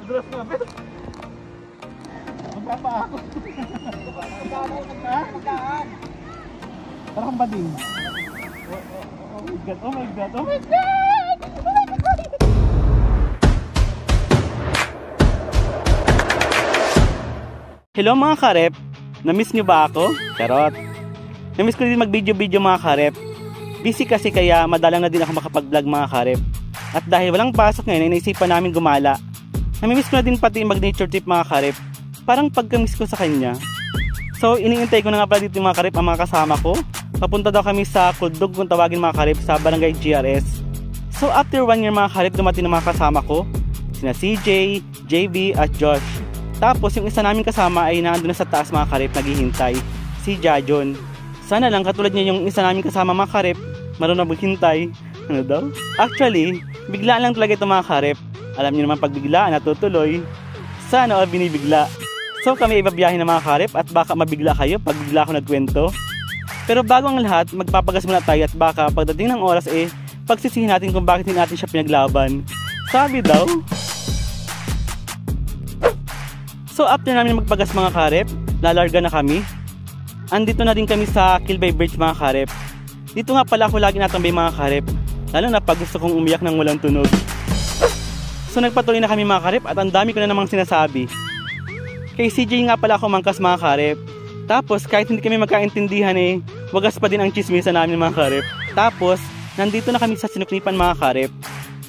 Madulas nga, pero. Magpapa ako. Magdaan. Parang bading. Oh my God, oh my God, oh my God! Hello mga karep, na-miss nyo ba ako? Charot. Na-miss ko din mag-video-video mga karep. Busy kasi kaya madalang na din ako makapag-vlog mga karep. At dahil walang pasok ngayon, naisipan namin gumala. Namimiss ko na din pati mag-nature trip mga karep. Parang pagka-miss ko sa kanya. So iniintay ko na nga pala dito mga karep ang mga kasama ko. Papunta daw kami sa Kuldog kung tawagin mga karep sa Barangay GRS. So after 1 year mga karep, dumating na mga kasama ko. Sina CJ, JB at Josh. Tapos yung isa namin kasama ay naandun na sa taas mga karep naghihintay. Si Jajon. Sana lang katulad niya yung isa namin kasama mga karep, marunong maghintay. Ano daw? Actually, biglaan lang talaga ito mga karep. Alam niyo naman pag biglaan natutuloy. Sana all binibigla. So kami ibabiyahin na mga karep at baka mabigla kayo pag bigla ako nagkwento. Pero bago ang lahat, magpapagas muna tayo at baka pagdating ng oras pagsisihin natin kung bakit hindi natin siya pinaglaban. Sabi daw. So after namin magpagas mga karep, lalarga na kami. Andito na din kami sa Kilbay Bridge mga karep. Dito nga pala ako lagi natambay mga karep. Lalo na pag gusto kong umiyak ng walang tunog. So nagpatuloy na kami mga karep at ang dami ko na namang sinasabi. Kay CJ nga pala ako mangkas mga karep. Tapos kahit hindi kami magkaintindihan wagas pa din ang chismisa namin mga karep. Tapos nandito na kami sa sinuknipan mga karep.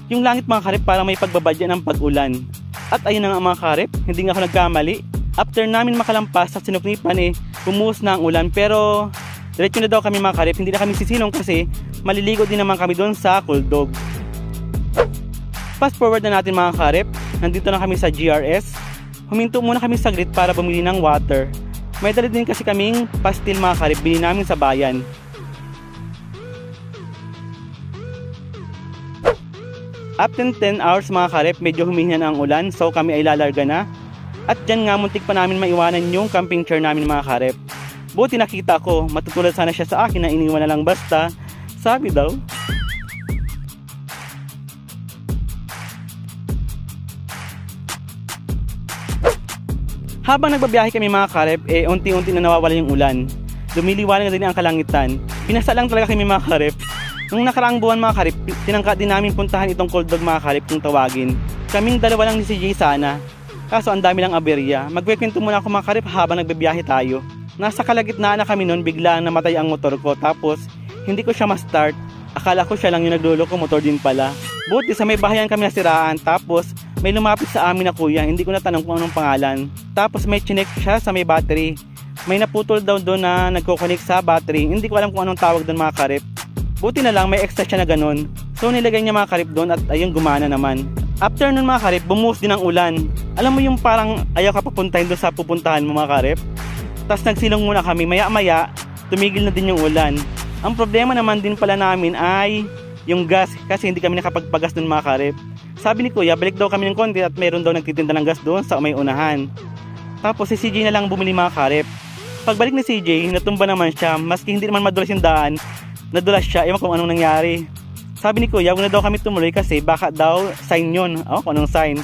Yung langit mga karep parang may pagbabadya ng pag-ulan. At ayun na nga mga karep, hindi nga ako nagkamali. After namin makalampas sa sinuknipan bumuhos na ang ulan. Pero diretso na daw kami mga karep, hindi na kami sisilong kasi maliligo din naman kami doon sa Kuldog. Fast forward na natin mga karep, nandito na kami sa GRS. Huminto muna kami saglit para bumili ng water. May dala din kasi kaming pastil mga karep, bili namin sa bayan. After 10 hours mga karep, medyo humihina na ang ulan, so kami ay lalarga na. At dyan nga muntik pa namin maiwanan yung camping chair namin mga karep. Buti nakita ko, matutulad sana siya sa akin na iniwan na lang basta. Sabi daw. Habang nagbabiyahe kami mga karep, unti-unti na nawawala yung ulan. Lumiliwanag na din ang kalangitan. Pinasa lang talaga kami mga karep. Nung nakaraang buwan mga karep, tinangka din namin puntahan itong Kuldog mga karep kung tawagin. Kaming dalawa lang ni CJ sana. Kaso ang dami lang aberya. Magkikwento muna ako mga karep habang nagbabiyahe tayo. Nasa kalagitnaan na kami noon, biglang namatay ang motor ko. Tapos hindi ko siya ma-start. Akala ko siya lang yung nagluloko, motor din pala. Buti sa may bahayan kami nasiraan. Tapos may lumapit sa amin na kuya, hindi ko natanong kung anong pangalan. Tapos may chinek siya sa may battery. May naputol daw doon na nagko-connect sa battery. Hindi ko alam kung anong tawag doon mga karep. Buti na lang may extra siya na ganun. So nilagay niya mga karep doon at ayun gumana naman. After nun mga karep, bumuhos din ang ulan. Alam mo yung parang ayaw ka papuntahin doon sa pupuntahan mo mga karep. Tapos nagsilong muna kami, maya-maya tumigil na din yung ulan. Ang problema naman din pala namin ay yung gas kasi hindi kami nakapagpagas doon mga karep. Sabi ni kuya, balik daw kami ng konti at mayroon daw nagtitinda ng gas doon sa may unahan. Tapos si CJ na lang bumili mga karep. Pagbalik ni CJ, natumba naman siya. Maski hindi naman madulas yung daan, nadulas siya. Ewan kung anong nangyari. Sabi ni kuya, huwag na daw kami tumuloy kasi baka daw sign yun. Kung anong sign.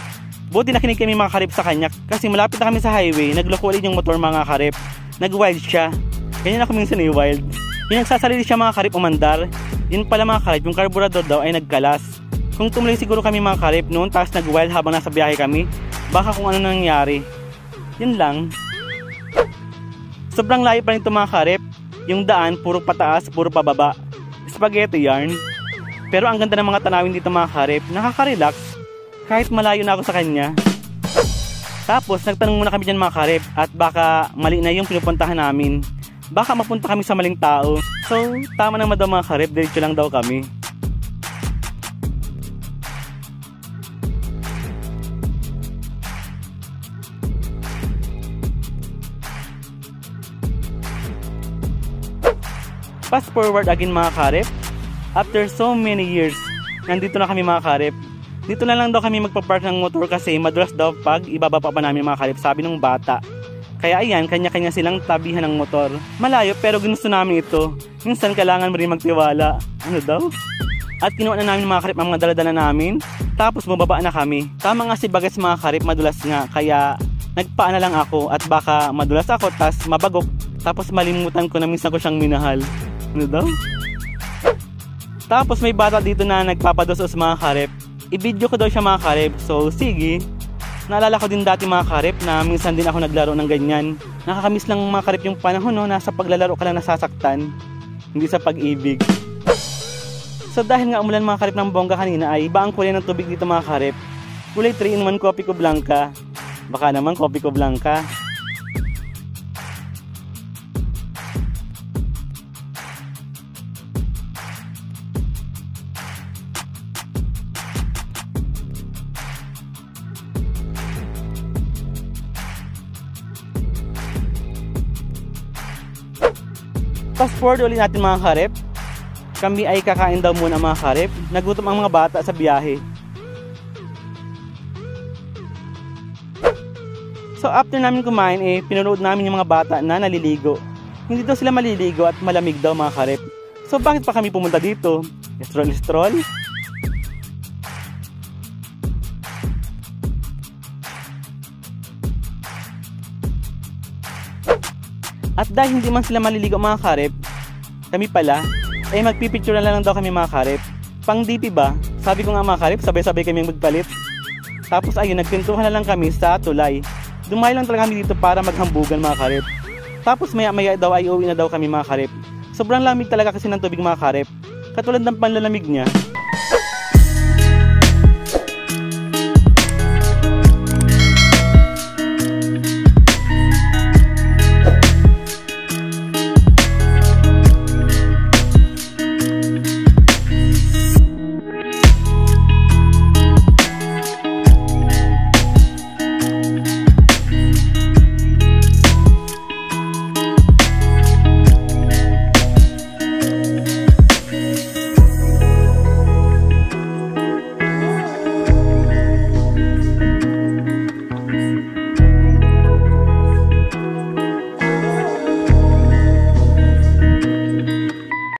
Buti nakinig kami mga karep sa kanya kasi malapit na kami sa highway. Nagloko ulit yung motor mga karep. Nag-wild siya. Ganyan ako minsan wild. Yung nagsasalili siya mga karep umandar. Yun pala mga karep, yung carburetor daw ay nagkalas. Kung tumuloy siguro kami mga karep noon, tapos nag-wild habang nasa biyahe kami, baka kung ano nangyari. Yun lang. Sobrang layo pa nito mga karep. Yung daan, puro pataas, puro pababa. Spaghetti yarn. Pero ang ganda ng mga tanawin dito mga karep. Nakaka-relax. Kahit malayo na ako sa kanya. Tapos nagtanong muna kami dyan mga karep. At baka mali na yung pinupuntahan namin. Baka mapunta kami sa maling tao. So tama naman daw mga karep. Diretso lang daw kami. Fast forward again mga karep. After so many years, nandito na kami mga karep. Dito na lang daw kami magpapark ng motor kasi madulas daw pag ibababa pa namin mga karep, sabi ng bata. Kaya ayan, kanya-kanya silang tabihan ng motor. Malayo pero ginusto namin ito. Minsan kailangan mo rin magtiwala. Ano daw? At kinuha na namin mga karip ang mga daladala namin. Tapos bumaba na kami. Tama nga si Bagas mga karip, madulas nga. Kaya nagpaa na lang ako at baka madulas ako tas mabagok. Tapos malimutan ko na minsan ko siyang minahal. Ano daw? Tapos may bata dito na nagpapadosos mga karip. I-video ko daw siya mga karip. So sige. Naalala ko din dati mga karip na minsan din ako naglaro ng ganyan. Nakakamiss lang mga karip yung panahon no, nasa paglalaro ka lang nasasaktan. Hindi sa pag-ibig. So dahil nga umulan mga karip ng bongga kanina ay iba ang kulay ng tubig dito mga karip. Kulay 3-in-1 Kopi ko Blanca. Baka naman Kopi ko Blanca. Fast forward ulit natin mga karip. Kami ay kakain daw muna mga karip. Nagutom ang mga bata sa biyahe. So after namin kumain pinanood namin yung mga bata na naliligo. Hindi daw sila maliligo at malamig daw mga karip. So bakit pa kami pumunta dito? Stroll. At dahil hindi man sila maliligo mga karip, kami pala ay magpipicture na lang daw kami mga karip. Pang DP ba? Sabi ko nga mga karip, sabay-sabay kami magpalit. Tapos ayun, nagpintuhan na lang kami sa tulay. Dumayo lang talaga kami dito para maghambugan mga karip. Tapos maya-maya daw ay uwi na daw kami mga karip. Sobrang lamig talaga kasi ng tubig mga karip. Katulad ng panlalamig niya,